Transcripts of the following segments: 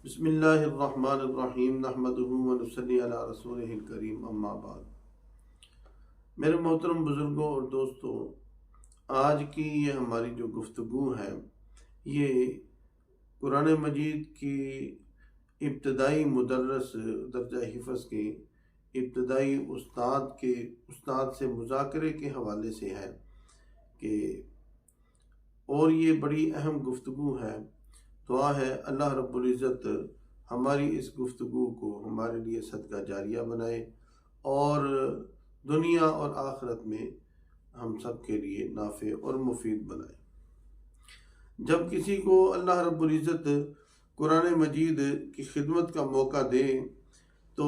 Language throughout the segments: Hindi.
बिस्मिल्लाहिर्रहमानिर्रहीम नहमदुहु व नुसल्ली अला रसूलिहिल करीम अम्मा बाद। मेरे मोहतरम बुज़ुर्गों और दोस्तों, आज की ये हमारी जो गुफ्तगू है ये कुरान मजीद की इब्तदाई मुदर्रस दर्जा हिफ़्ज़ के इब्तदाई उस्ताद से मुज़ाकरे के हवाले से है कि और ये बड़ी अहम गुफ्तगू है। दुआ है अल्लाह रब्बुल इज़्ज़त हमारी इस गुफ्तगू को हमारे लिए सदका जारिया बनाए और दुनिया और आखिरत में हम सब के लिए नाफ़े और मुफीद बनाए। जब किसी को अल्लाह रब्बुल इज़्ज़त कुरान मजीद की खिदमत का मौका दे तो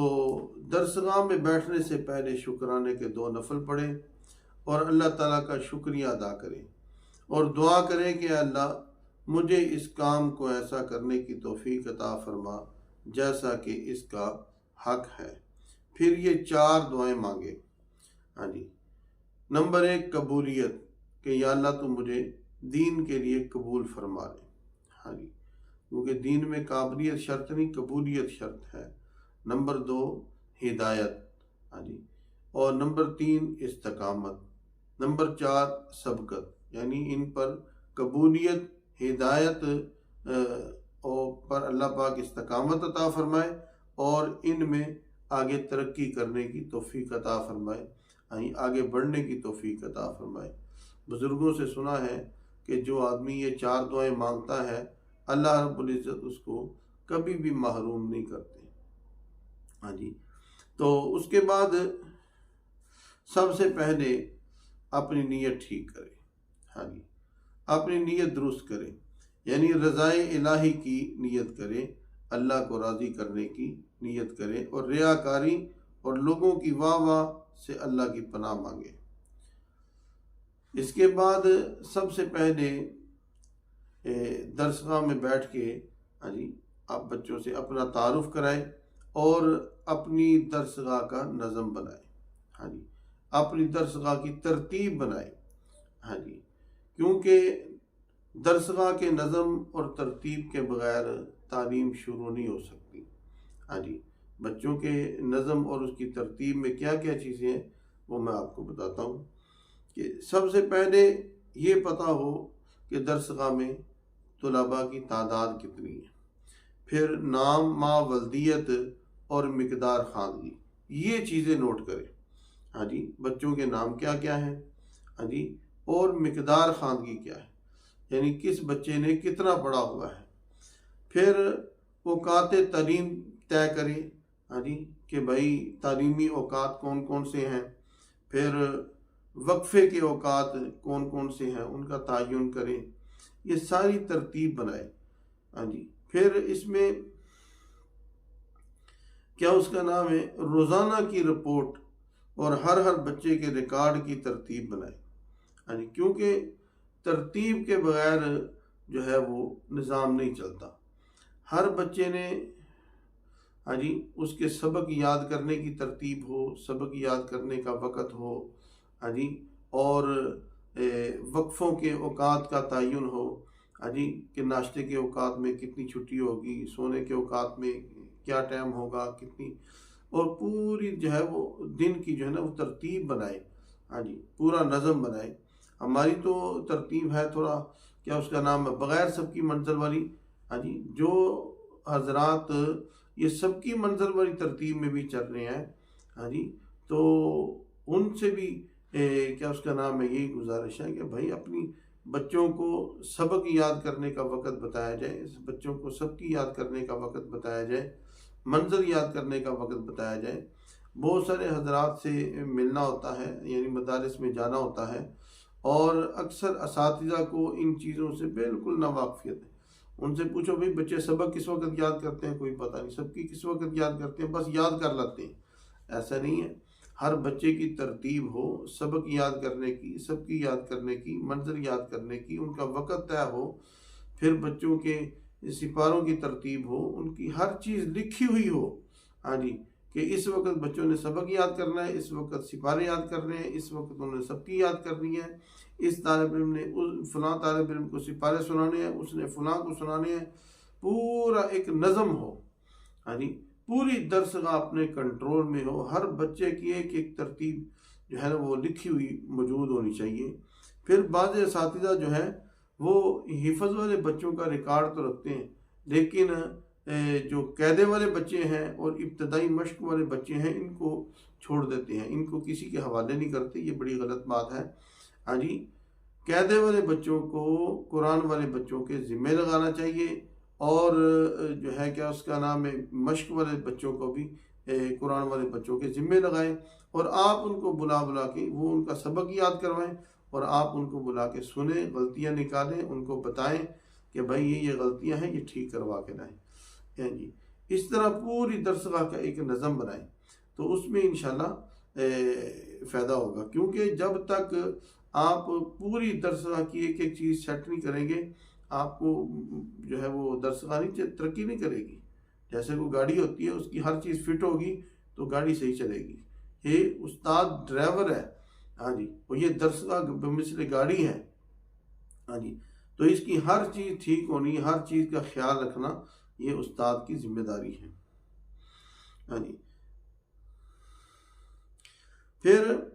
दरसगाह में बैठने से पहले शुक्राने के 2 नफल पढ़ें और अल्लाह ताला का शुक्रिया अदा करें और दुआ करें कि अल्लाह मुझे इस काम को ऐसा करने की तौफीक अता फरमा जैसा कि इसका हक है। फिर ये 4 दुआएं मांगे। हाँ जी। नंबर 1 कबूलियत, कि या अल्लाह तू मुझे दीन के लिए कबूल फरमा ले। हाँ जी, क्योंकि दीन में काबिलियत शर्त नहीं, कबूलियत शर्त है। नंबर 2 हिदायत। हाँ जी। और नंबर 3 इस्तकामत। नंबर 4 सबकत, यानी इन पर कबूलियत, हिदायत और पर अल्लाह पाक इस्तकामत अता फरमाए और इनमें आगे तरक्की करने की तौफीक अता फरमाए, आगे बढ़ने की तौफीक अता फरमाए। बुज़ुर्गों से सुना है कि जो आदमी ये 4 दुआएं मांगता है अल्लाह रब्बुल इज़्ज़त उसको कभी भी महरूम नहीं करते। हाँ जी। तो उसके बाद सबसे पहले अपनी नीयत ठीक करें। हाँ जी, अपनी नीयत दुरुस्त करें, यानी रज़ाए इलाही की नीयत करें, अल्लाह को राज़ी करने की नीयत करें और रियाकारी और लोगों की वाह वाह से अल्लाह की पनाह मांगे। इसके बाद सबसे पहले दरसगाह में बैठ के हाँ जी आप बच्चों से अपना तारुफ कराएं और अपनी दरसगाह का नज़म बनाएं। हाँ जी, अपनी दरसगाह की तरतीब बनाएं। हाँ जी, क्योंकि दरसगाह के नज़म और तरतीब के बगैर तालीम शुरू नहीं हो सकती। हाँ जी, बच्चों के नज़म और उसकी तरतीब में क्या क्या चीज़ें हैं वो मैं आपको बताता हूँ। कि सबसे पहले ये पता हो कि दरसगाह में तुलबा की तादाद कितनी है। फिर नाम, माँ, वल्दियत और मिकदार खानगी, ये चीज़ें नोट करें। हाँ जी, बच्चों के नाम क्या क्या हैं, हाँ जी, और मिकदार खानगी क्या है, यानी किस बच्चे ने कितना पढ़ा हुआ है। फिर औकात तालीम तय करें। हाँ जी, कि भाई तालीमी औकात कौन कौन से हैं। फिर वक्फे के औकात कौन कौन से हैं उनका तयन करें, ये सारी तरतीब बनाए। हाँ जी, फिर इसमें क्या उसका नाम है, रोज़ाना की रिपोर्ट और हर बच्चे के रिकॉर्ड की तरतीब बनाए। हाँ जी, क्योंकि तरतीब के बगैर जो है वो निज़ाम नहीं चलता। हर बच्चे ने हाँ जी उसके सबक याद करने की तरतीब हो, सबक याद करने का वक़्त हो। हाँ जी, और वक्फ़ों के औकात का तयन हो। हाँ जी, कि नाश्ते के औकात में कितनी छुट्टी होगी, सोने के औकात में क्या टाइम होगा, कितनी, और पूरी जो है वो दिन की जो है ना वो तरतीब बनाए। हाँ जी, पूरा नज़म बनाए। हमारी तो तरतीब है थोड़ा क्या उसका नाम है, बग़ैर सबकी मंजिल वाली। हाँ जी, जो हजरात ये सबकी मंजिल वाली तरतीब में भी चल रहे हैं, हाँ जी, तो उनसे भी क्या उसका नाम है, यही गुजारिश है कि भाई अपनी बच्चों को सबक याद करने का वक़्त बताया जाए, बच्चों को सबकी याद करने का वक़्त बताया जाए, मंज़र याद करने का वक़्त बताया जाए। बहुत सारे हजरात से मिलना होता है, यानी मदारिस में जाना होता है और अक्सर असातिज़ा को इन चीज़ों से बिल्कुल नावाकिफ़ियत है। उनसे पूछो भाई बच्चे सबक किस वक्त याद करते हैं, कोई पता नहीं, सबकी किस वक्त याद करते हैं, बस याद कर लेते हैं। ऐसा नहीं है, हर बच्चे की तरतीब हो, सबक याद करने की, सबकी याद करने की, मंज़र याद करने की, उनका वक़्त तय हो। फिर बच्चों के सिपारों की तरतीब हो, उनकी हर चीज़ लिखी हुई हो। हाँ जी, कि इस वक्त बच्चों ने सबक याद करना है, इस वक्त सिपारे याद करने हैं, इस वक्त उन्होंने सबकी याद करनी है, इस तालिब इल्म ने उस फलां तालिब इल्म को सिपारे सुनाने हैं, उसने फलां को सुनाने हैं। पूरा एक नज़म हो, हाँ जी, पूरी दरसगाह अपने कंट्रोल में हो, हर बच्चे की एक एक तरतीब जो है ना वो लिखी हुई मौजूद होनी चाहिए। फिर बाज़ असातिज़ा जो है वो हिफ्ज़ वाले बच्चों का रिकॉर्ड तो रखते हैं, लेकिन जो कैदे वाले बच्चे हैं और इब्तदाई मश्क वाले बच्चे हैं इनको छोड़ देते हैं, इनको किसी के हवाले नहीं करते। ये बड़ी गलत बात है। हाँ जी, कैदे वाले बच्चों को कुरान वाले बच्चों के ज़िम्मे लगाना चाहिए, और जो है क्या उसका नाम है, मश्क वाले बच्चों को भी कुरान वाले बच्चों के ज़िम्मे लगाएं, और आप उनको बुला बुला के वो उनका सबक याद करवाएं, और आप उनको बुला के सुने, गलतियां निकालें, उनको बताएं कि भाई ये गलतियां हैं, ये ठीक करवा के लाएं। हैं जी, इस तरह पूरी दरसगाह का एक नज़म बनाएं, तो उसमें इंशाल्लाह फ़ायदा होगा। क्योंकि जब तक आप पूरी दरसगाह की एक एक चीज़ सेट नहीं करेंगे, आपको जो है वो दरसगाह नहीं तरक्की नहीं करेगी। जैसे कोई गाड़ी होती है, उसकी हर चीज़ फिट होगी तो गाड़ी सही चलेगी। ये उस्ताद ड्राइवर है, हाँ जी, और ये दरसगाह मिसल गाड़ी है, हाँ जी, तो इसकी हर चीज़ ठीक होनी, हर चीज़ का ख्याल रखना ये उस्ताद की जिम्मेदारी है। हाँ जी, फिर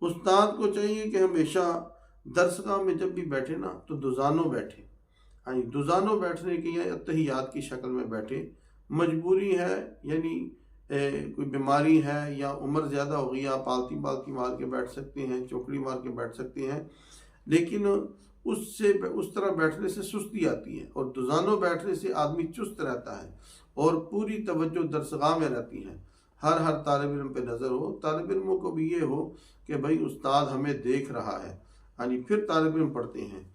उस्ताद को चाहिए कि हमेशा दरसगाह में जब भी बैठे ना तो दुजानो बैठे। हाँ जी, दुजानो बैठने की या तहियात की शक्ल में बैठे। मजबूरी है, यानी कोई बीमारी है या उम्र ज़्यादा हो गई, आप पालती पालती मार के बैठ सकते हैं, चौकड़ी मार के बैठ सकते हैं, लेकिन उससे उस तरह बैठने से सुस्ती आती है, और दुजानो बैठने से आदमी चुस्त रहता है और पूरी तवज्जो दरसगाह में रहती है। हर तालिब इल्म पे नज़र हो, तालिब इल्मों को भी ये हो कि भाई उस्ताद हमें देख रहा है। हाँ जी, फिर तालिब इल्म पढ़ते हैं।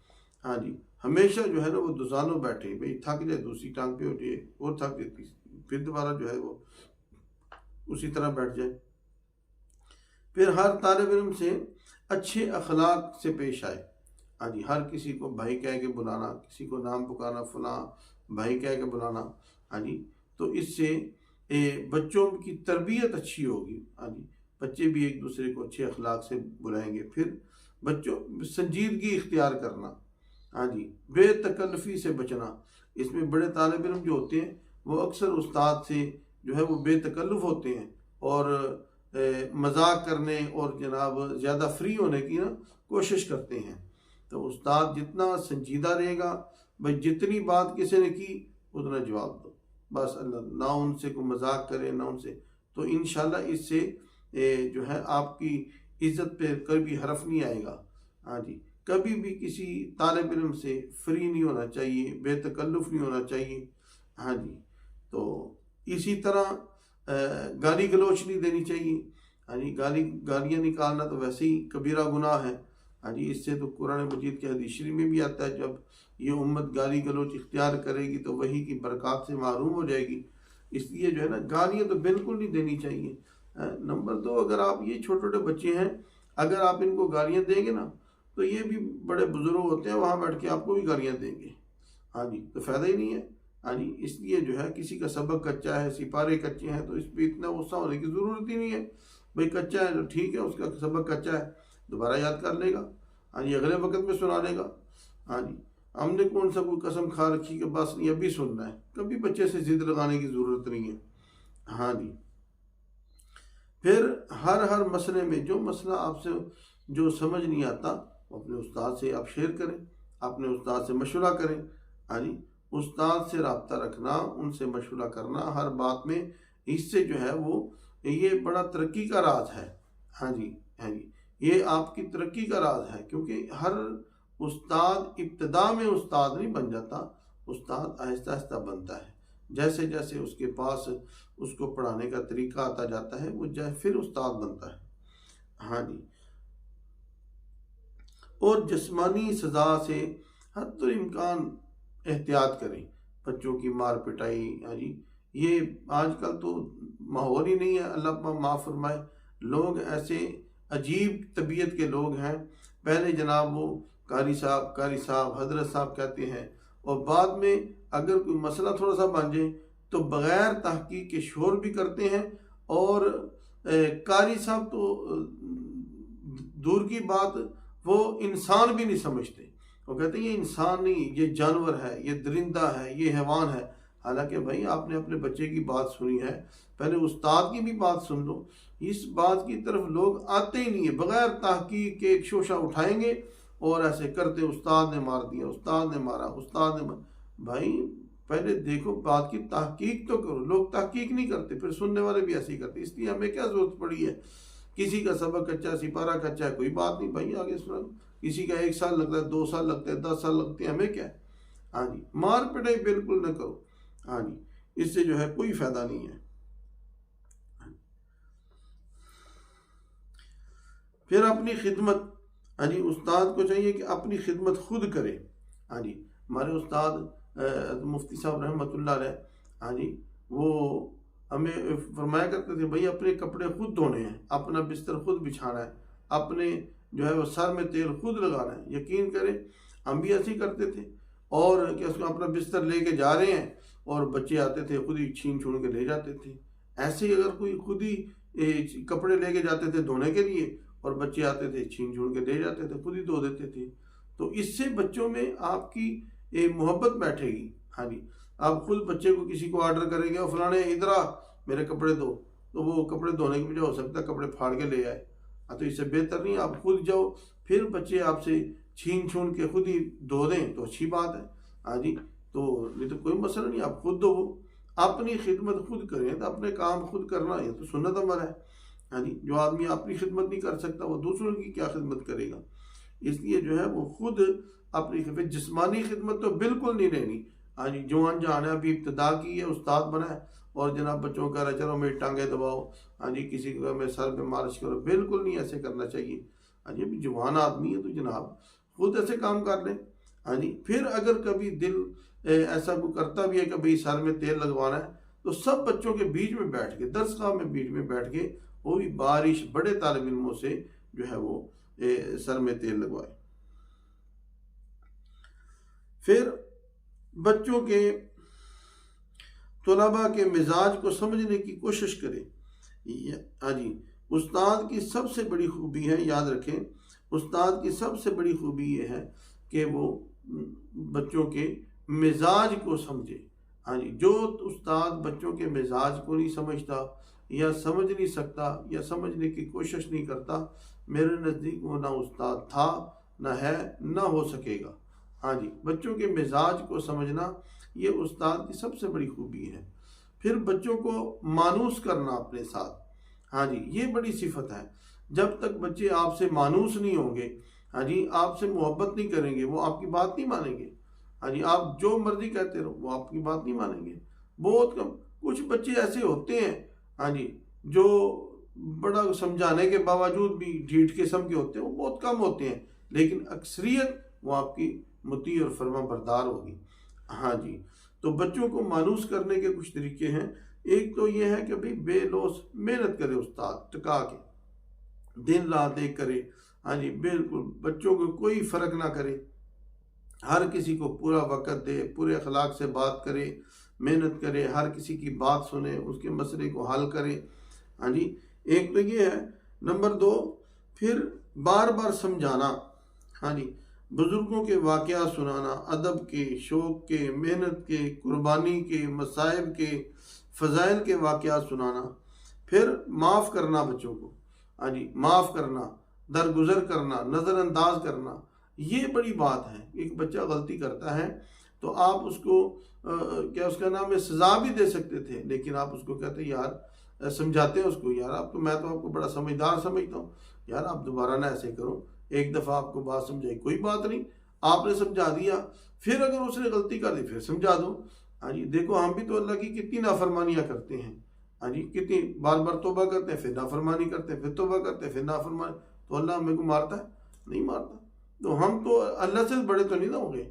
हाँ जी, हमेशा जो है ना वो दुजानो बैठे, भाई थक जाए दूसरी टांग पे उठे, और थक जाती फिर दोबारा जो है वो उसी तरह बैठ जाए। फिर हर तालिब इल्म से अच्छे अखलाक से पेश आए। हाँ जी, हर किसी को भाई कह के बुलाना, किसी को नाम पुकारना, फला भाई कह के बुलाना। हाँ जी, तो इससे बच्चों की तरबियत अच्छी होगी। हाँ जी, बच्चे भी एक दूसरे को अच्छे अखलाक से बुलाएंगे। फिर बच्चों संजीदगी इख्तियार करना, हाँ जी, बेतकल्फ़ी से बचना। इसमें बड़े तालिब इल्म जो होते हैं वो अक्सर उस्ताद से जो है वो बेतकल्लुफ़ होते हैं, और मजाक करने और जनाब ज़्यादा फ्री होने की ना कोशिश करते हैं। तो उस्ताद जितना संजीदा रहेगा, भाई जितनी बात किसी ने की उतना जवाब दो, बस अल्लाह ना उनसे कोई मजाक करे ना उनसे, तो इंशाल्लाह इससे जो है आपकी इज़्ज़त पे कभी हरफ नहीं आएगा। हाँ जी, कभी भी किसी तालिब इल्म से फ्री नहीं होना चाहिए, बेतकल्लुफ़ नहीं होना चाहिए। हाँ जी, तो इसी तरह गाली गलोच नहीं देनी चाहिए। हाँ जी, गालियाँ निकालना तो वैसे ही कबीरा गुनाह है। हाँ जी, इससे तो कुरान मजीद के हदीस शरीफ में भी आता है, जब ये उम्मत गाली गलोच इख्तियार करेगी तो वही की बरक़ात से महरूम हो जाएगी। इसलिए जो है ना गालियाँ तो बिल्कुल नहीं देनी चाहिए। नंबर 2, अगर आप ये छोटे छोटे बच्चे हैं, अगर आप इनको गालियाँ देंगे ना तो ये भी बड़े बुजुर्ग होते हैं, वहाँ बैठ के आपको भी गालियाँ देंगे। हाँ जी, तो फ़ायदा ही नहीं है। हाँ जी, इसलिए जो है किसी का सबक कच्चा है, सिपारे कच्चे हैं, तो इस पर इतना गुस्सा होने की ज़रूरत ही नहीं है। भाई कच्चा है तो ठीक है, उसका सबक कच्चा है, दोबारा याद कर लेगा। हाँ जी, अगले वक्त में सुना लेगा। हाँ जी, हमने कौन सा कोई कसम खा रखी कि बस नहीं अभी सुनना है, कभी बच्चे से जिद लगाने की ज़रूरत नहीं है। हाँ जी, फिर हर मसले में जो मसला आपसे जो समझ नहीं आता वो अपने उस्ताद से आप शेयर करें, अपने उस्ताद से मशवरा करें। हाँ जी, उस्ताद से रब्ता रखना, उनसे मशवरा करना हर बात में, इससे जो है वो ये बड़ा तरक्की का राज है। हाँ जी, हाँ जी, ये आपकी तरक्की का राज है, क्योंकि हर उस्ताद इब्तदा में उस्ताद नहीं बन जाता, उस्ताद आहिस्ता आहिस्ता बनता है। जैसे जैसे उसके पास उसको पढ़ाने का तरीका आता जाता है, वो फिर उस्ताद बनता है। हाँ जी, और जिस्मानी सज़ा से हद इम्कान एहतियात करें, बच्चों की मार पिटाई। हाँ जी, ये आजकल तो माहौल ही नहीं है, अल्लाह माफ़ फरमाए। लोग ऐसे अजीब तबीयत के लोग हैं, पहले जनाब वो कारी साहब हजरत साहब कहते हैं, और बाद में अगर कोई मसला थोड़ा सा बन जाए तो बग़ैर तहकीक के शोर भी करते हैं, और कारी साहब तो दूर की बात, वो इंसान भी नहीं समझते, वो कहते हैं ये इंसान नहीं, ये जानवर है, ये दरिंदा है, ये हैवान है। हालांकि भाई आपने अपने बच्चे की बात सुनी है, पहले उस्ताद की भी बात सुन लो। इस बात की तरफ लोग आते ही नहीं है, बगैर तहकीक के एक शोशा उठाएंगे और ऐसे करते उस्ताद ने मार दिया, उस्ताद ने मारा, उस्ताद ने मारा। भाई पहले देखो, बात की तहकीक तो करो। लोग तहकीक नहीं करते, फिर सुनने वाले भी ऐसे ही करते। इसलिए हमें क्या जरूरत पड़ी है, किसी का सबक कच्चा, सिपारा कच्चा है, कोई बात नहीं भाई, आगे सुना। किसी का 1 साल लगता है, 2 साल लगते हैं, 10 साल लगते हैं, हमें क्या है। हाँ जी, मार पिटाई बिल्कुल न करो। हाँ जी, इससे जो है कोई फायदा नहीं है। फिर अपनी खिदमत, हाँ जी, उस्ताद को चाहिए कि अपनी खिदमत खुद करे। हाँ जी, हमारे उस्ताद मुफ्ती साहब रहमतुल्लाह अलैह, हाँ जी, वो हमें फरमाया करते थे, भाई अपने कपड़े खुद धोने हैं, अपना बिस्तर खुद बिछाना है, अपने जो है वो सर में तेल खुद लगाना है। यकीन करें हम भी ऐसे ही करते थे। और क्या उसको अपना बिस्तर लेके जा रहे हैं और बच्चे आते थे खुद ही छीन छून के ले जाते थे। ऐसे ही अगर कोई खुद ही कपड़े लेके जाते थे धोने के लिए और बच्चे आते थे छीन छून के ले जाते थे, खुद ही धो देते थे। तो इससे बच्चों में आपकी मोहब्बत बैठेगी। हाँ जी, आप खुद बच्चे को किसी को ऑर्डर करेंगे और फलाने इधर आ मेरे कपड़े धो, तो वो कपड़े धोने की बजाय हो सकता है कपड़े फाड़ के ले आए। हाँ, तो इससे बेहतर नहीं आप खुद जाओ, फिर बच्चे आपसे छीन छून के खुद ही धो दें तो अच्छी बात है। हाँ जी, तो नहीं तो कोई मसला नहीं, आप खुद धो, अपनी खिदमत खुद करें। तो अपने काम खुद करना है तो सुन्नत अमल है। हाँ जी, जो आदमी अपनी खिदमत नहीं कर सकता वो दूसरों की क्या खिदमत करेगा। इसलिए जो है वो खुद अपनी खिदमत, जिस्मानी खिदमत तो बिल्कुल नहीं रहनी। हाँ जी, जवान जहान है, अभी इब्तदा की है, उस्ताद बना है और जनाब बच्चों का चलो मेरी टांगे दबाओ, हाँ जी, किसी को मैं सर पे मालिश करो, बिल्कुल नहीं ऐसे करना चाहिए। हाँ जी, अभी जवान आदमी है तो जनाब खुद ऐसे काम कर लें। हाँ जी, फिर अगर कभी दिल ऐसा कोई करता भी है कि भाई सर में तेल लगवाना है, तो सब बच्चों के बीच में बैठ के, दरसगाह में बीच में बैठ के, वो भी बारिश बड़े तालिब इल्मों से जो है वो सर में तेल लगवाए। फिर बच्चों के तुलबा के मिजाज को समझने की कोशिश करें। हाँ जी, उस्ताद की सबसे बड़ी खूबी है, याद रखें, उस्ताद की सबसे बड़ी खूबी ये है कि वो बच्चों के मिजाज को समझे। हाँ जी, जो उस्ताद बच्चों के मिजाज को नहीं समझता या समझ नहीं सकता या समझने की कोशिश नहीं करता, मेरे नज़दीक वो ना उस्ताद था, ना है, ना हो सकेगा। हाँ जी, बच्चों के मिजाज को समझना ये उस्ताद की सबसे बड़ी खूबी है। फिर बच्चों को मानूस करना अपने साथ। हाँ जी, ये बड़ी सिफत है। जब तक बच्चे आपसे मानूस नहीं होंगे, हाँ जी, आपसे मोहब्बत नहीं करेंगे, वो आपकी बात नहीं मानेंगे। हाँ जी, आप जो मर्जी कहते रहो वो आपकी बात नहीं मानेंगे। बहुत कम, कुछ बच्चे ऐसे होते हैं, हाँ जी, जो बड़ा समझाने के बावजूद भी ढीठ किस्म के होते हैं, वो बहुत कम होते हैं, लेकिन अक्सरियत वो आपकी मुती और फरमा बरदार होगी। हाँ जी, तो बच्चों को मानूस करने के कुछ तरीके हैं। एक तो ये है कि भाई बेलौस मेहनत करे उस्ताद, टिका के दिन रात एक करे। हाँ जी, बिल्कुल बच्चों को कोई फ़र्क ना करे, हर किसी को पूरा वक़्त दे, पूरे अखलाक से बात करे, मेहनत करे, हर किसी की बात सुने, उसके मसले को हल करे। हाँ जी, एक तो ये है। नंबर 2, फिर बार बार समझाना। हाँ जी, बुज़ुर्गों के वाक़यात सुनाना, अदब के, शौक़ के, मेहनत के, कुर्बानी के, मसाइब के, फ़ज़ाइल के वाक़यात सुनाना। फिर माफ़ करना बच्चों को। हाँ जी, माफ़ करना, दरगुजर करना, नज़रअंदाज करना, ये बड़ी बात है। एक बच्चा गलती करता है तो आप उसको क्या उसका नाम है सज़ा भी दे सकते थे, लेकिन आप उसको कहते यार, समझाते हैं उसको, यार आपको, मैं तो आपको बड़ा समझदार समझता हूँ, यार आप दोबारा ना ऐसे करो, एक दफ़ा आपको बात समझाई, कोई बात नहीं, आपने समझा दिया, फिर अगर उसने गलती कर दी फिर समझा दो। हाँ जी, देखो हम भी तो अल्लाह की कितनी नाफरमानियाँ करते हैं। हाँ जी, कितनी बार बार तौबा करते हैं, फिर नाफरमानी करते हैं, फिर तौबा करते हैं, फिर नाफरमानी। तो अल्लाह हमें को मारता है? नहीं मारता। तो हम तो अल्लाह से बड़े तो नहीं ना हो गए।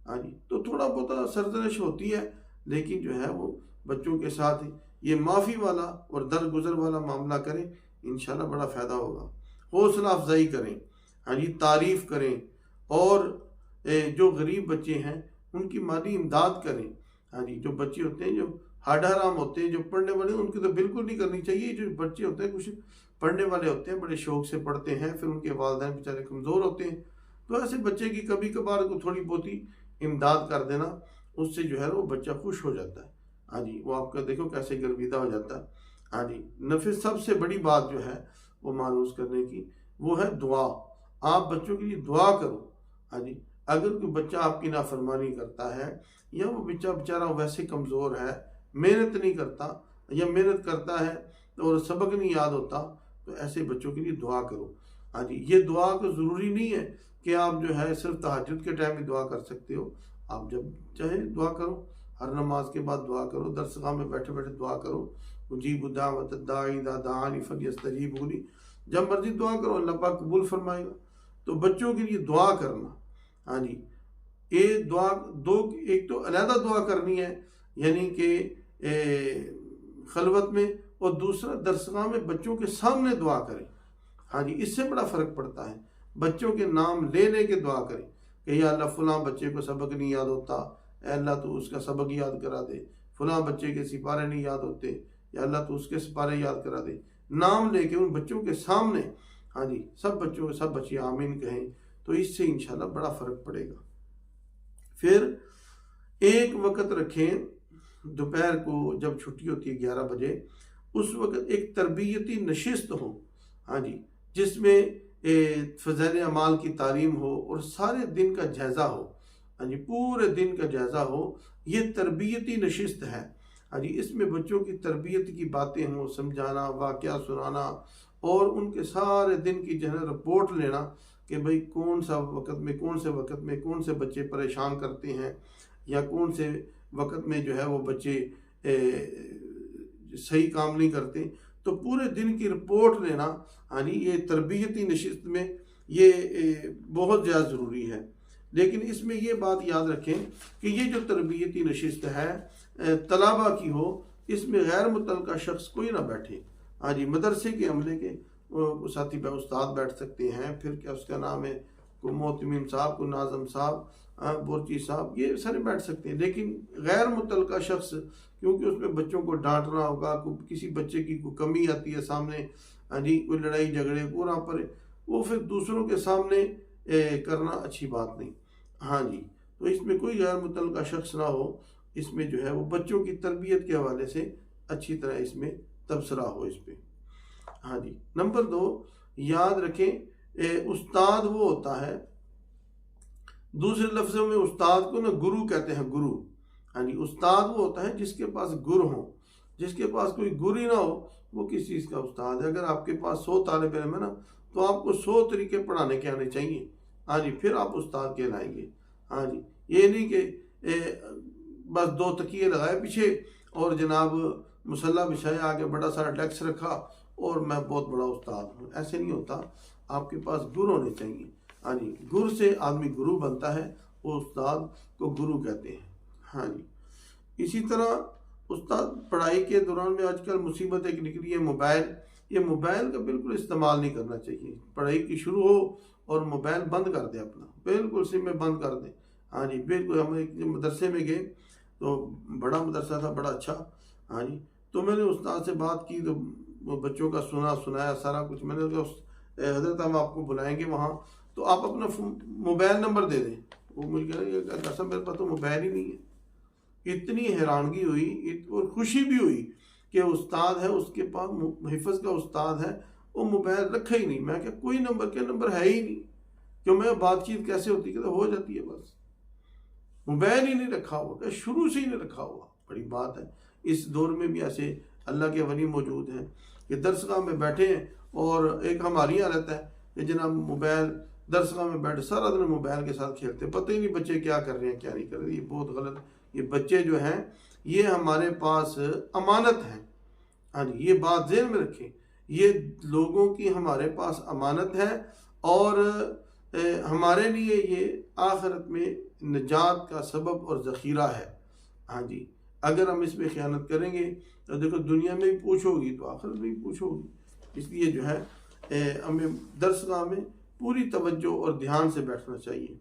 हाँ जी, तो थोड़ा बहुत सरजनिश होती है, लेकिन जो है वो बच्चों के साथ ये माफ़ी वाला और दरगुजर वाला मामला करें, इंशाल्लाह बड़ा फ़ायदा होगा। हौसला अफजाई करें, हाँ जी, तारीफ़ करें, और जो गरीब बच्चे हैं उनकी माली इमदाद करें। हाँ जी, जो बच्चे होते हैं जो हाड हराम होते हैं, जो पढ़ने वाले, उनकी तो बिल्कुल नहीं करनी चाहिए। जो बच्चे होते हैं कुछ पढ़ने वाले होते हैं, बड़े शौक़ से पढ़ते हैं, फिर उनके वालिदैन बेचारे कमज़ोर होते हैं, तो ऐसे बच्चे की कभी कभार को थोड़ी बहुत ही इमदाद कर देना, उससे जो है वो बच्चा खुश हो जाता है। हाँ जी, वो आपका देखो कैसे गर्विदा हो जाता है। हाँ जी, फिर सबसे बड़ी बात जो है वो मायूस करने की, वो है दुआ। आप बच्चों के लिए दुआ करो। हाँ जी, अगर कोई बच्चा आपकी नाफरमानी करता है, या वो बच्चा बेचारा वैसे कमज़ोर है, मेहनत नहीं करता, या मेहनत करता है और सबक नहीं याद होता, तो ऐसे बच्चों के लिए दुआ करो। हाँ जी, ये दुआ को ज़रूरी नहीं है कि आप जो है सिर्फ तहज्जुद के टाइम में दुआ कर सकते हो। आप जब चाहे दुआ करो, हर नमाज के बाद दुआ करो, दरसगाह में बैठे बैठे दुआ करो। उजीबु दावत दाई इज़ा दआनी फलयस्तजीबूली, जब मर्जी दुआ करो, अल्लाह पाक कबूल फरमाएगा। तो बच्चों के लिए दुआ करना, हाँ जी, ये दुआ दो, एक तो अलहदा दुआ करनी है यानी कि खलवत में, और दूसरा दरसगाह में बच्चों के सामने दुआ करें। हाँ जी, इससे बड़ा फ़र्क पड़ता है। बच्चों के नाम ले के दुआ करें कि या अल्लाह फ़लाँ बच्चे को सबक नहीं याद होता, अल्लाह तो उसका सबक याद करा दे। फ़लाँ बच्चे के सिपारे नहीं याद होते, या अल्लाह तो उसके सिपारे याद करा दे। नाम लेके उन बच्चों के सामने, हाँ जी, सब बच्चे आमीन कहें, तो इससे इंशाल्लाह बड़ा फ़र्क पड़ेगा। फिर एक वक़्त रखें, दोपहर को जब छुट्टी होती है 11 बजे, उस वक़्त एक तरबियती नशिस्त हो, हाँ जी, जिसमें फ़ज़ाइल अमाल की तालीम हो और सारे दिन का जायज़ा हो। हाँ जी, पूरे दिन का जायज़ा हो, ये तरबियती नशिस्त है। हाँ जी, इसमें बच्चों की तरबियत की बातें हों, समझाना, वाक़या सुनाना, और उनके सारे दिन की जो है रिपोर्ट लेना कि भाई कौन से वक़्त में कौन से बच्चे परेशान करते हैं, या कौन से वक़्त में जो है वो बच्चे सही काम नहीं करते। तो पूरे दिन की रिपोर्ट लेना, हाँ जी, ये तरबियती नशिस्त में ये बहुत ज़्यादा ज़रूरी है। लेकिन इसमें ये बात याद रखें कि ये जो तरबियती नशिस्त है तलाबा की हो, इसमें गैर मुतल्लका शख्स कोई ना बैठे। हाँ जी, मदरसे के अमले के साथी उस्ताद बैठ सकते हैं, फिर क्या उसका नाम है, को मोहतमिम साहब, को नाज़म साहब, बोरची साहब, ये सारे बैठ सकते हैं। लेकिन गैर मुतल्लका शख्स, क्योंकि उसमें बच्चों को डांटना होगा, किसी बच्चे की कोई कमी आती है सामने, हाँ जी, कोई लड़ाई झगड़े पूरा पर, वो फिर दूसरों के सामने करना अच्छी बात नहीं। हाँ जी, तो इसमें कोई गैर मुतल्लका शख्स ना हो, इसमें जो है वो बच्चों की तरबियत के हवाले से अच्छी तरह इसमें तबसरा हो इस पर। हाँ जी, नंबर 2, याद रखें उस्ताद वो होता है, दूसरे लफ्ज़ों में उस्ताद को ना गुरु कहते हैं, गुरु। हाँ जी, उस्ताद वो होता है जिसके पास गुरु हो। जिसके पास कोई गुरु ही ना हो, वो किस चीज़ का उस्ताद है। अगर आपके पास 100 तालिब इल्म है ना, तो आपको 100 तरीके पढ़ाने के आने चाहिए। हाँ जी, फिर आप उस्ताद कहलाएंगे। हाँ जी, ये नहीं कि बस 2 तकिए लगाए पीछे और जनाब मुसल्ला बिछाया, आगे बड़ा सारा डेस्क रखा और मैं बहुत बड़ा उस्ताद हूँ, ऐसे नहीं होता। आपके पास गुरु होने चाहिए। हाँ जी, गुरु से आदमी गुरु बनता है, वो उस्ताद को गुरु कहते हैं। हाँ जी, इसी तरह उस्ताद पढ़ाई के दौरान में आजकल मुसीबत एक निकली है, मोबाइल। ये मोबाइल का बिल्कुल इस्तेमाल नहीं करना चाहिए। पढ़ाई की शुरू हो और मोबाइल बंद कर दे अपना, बिल्कुल सिम में बंद कर दे। हाँ जी, बिल्कुल। हम एक मदरसे में गए, तो बड़ा मदरसा था, बड़ा अच्छा। हाँ जी, तो मैंने उस्ताद से बात की, तो वो बच्चों का सुनाया सारा कुछ। मैंने कहा हज़रत हम आपको बुलाएंगे वहाँ, तो आप अपना मोबाइल नंबर दे दें। वो मुझे कह रहे दरअसल मेरे पास तो मोबाइल ही नहीं है। इतनी हैरानगी हुई और खुशी भी हुई कि उस्ताद है, उसके पास हिफ्ज़ का उस्ताद है, वो मोबाइल रखा ही नहीं। मैं क्या कोई नंबर है ही नहीं, क्यों मैं बातचीत कैसे होती है, हो जाती है, बस मोबाइल ही नहीं रखा हुआ, शुरू से ही नहीं रखा हुआ। बड़ी बात है। इस दौर में भी ऐसे अल्लाह के वली मौजूद हैं कि दरसगाह में बैठे हैं, और एक हमारी हालत है कि जनाब मोबाइल, दरसगाह में बैठे सारा दिन मोबाइल के साथ खेलते, पता ही नहीं बच्चे क्या कर रहे हैं क्या नहीं कर रहे। ये बहुत गलत। ये बच्चे जो हैं ये हमारे पास अमानत हैं। हाँ जी, ये बात ज़हन में रखें, ये लोगों की हमारे पास अमानत है, और हमारे लिए ये आखिरत में निजात का सबब और ज़ख़ीरा है। हाँ जी, अगर हम इसमें ख़यानत करेंगे तो देखो दुनिया में भी पूछोगी तो आखिरत में भी पूछोगी। इसलिए जो है हमें दरसगाह में पूरी तवज्जो और ध्यान से बैठना चाहिए।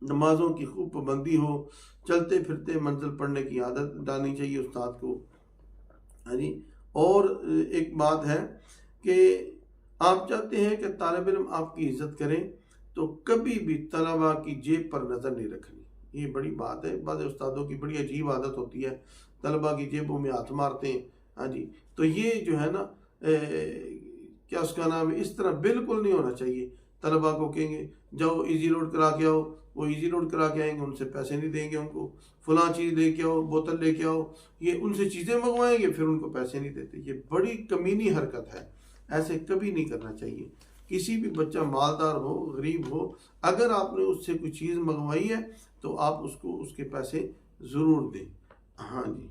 नमाज़ों की खूब पाबंदी हो, चलते फिरते मंजिल पढ़ने की आदत डालनी चाहिए उस्ताद को। हाँ जी, और एक बात है कि आप चाहते हैं कि तालिब इल्म आपकी इज़्ज़त करें, तो कभी भी तलबा की जेब पर नज़र नहीं रखनी। ये बड़ी बात है, बाद उस्तादों की बड़ी अजीब आदत होती है, तलबा की जेबों में हाथ मारते हैं। हाँ जी, तो ये जो है ना क्या उसका नाम है, इस तरह बिल्कुल नहीं होना चाहिए। तलबा को कहेंगे जाओ इजी लोड करा के आओ, वो इजी लोड करा के आएंगे, उनसे पैसे नहीं देंगे, उनको फलां चीज़ लेके आओ, बोतल लेके आओ, ये उनसे चीज़ें मंगवाएंगे, फिर उनको पैसे नहीं देते। ये बड़ी कमीनी हरकत है, ऐसे कभी नहीं करना चाहिए। किसी भी बच्चा मालदार हो गरीब हो, अगर आपने उससे कोई चीज़ मंगवाई है तो आप उसको उसके पैसे ज़रूर दें। हाँ जी,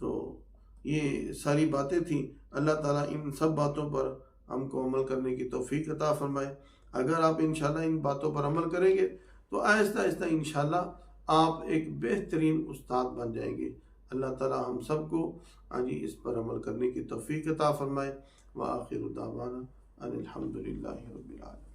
तो ये सारी बातें थी। अल्लाह ताला इन सब बातों पर हमको अमल करने की तौफीक अता फरमाए। अगर आप इंशाल्लाह इन बातों पर अमल करेंगे तो आहिस्ता आहिस्ता इंशाल्लाह आप एक बेहतरीन उस्ताद बन जाएंगे। अल्लाह ताला हम सबको हाँ जी इस पर अमल करने की तौफीक अता फरमाए। व आखिर दावाना अनिल हम्दुलिल्लाहि रब्बिल आलमीन।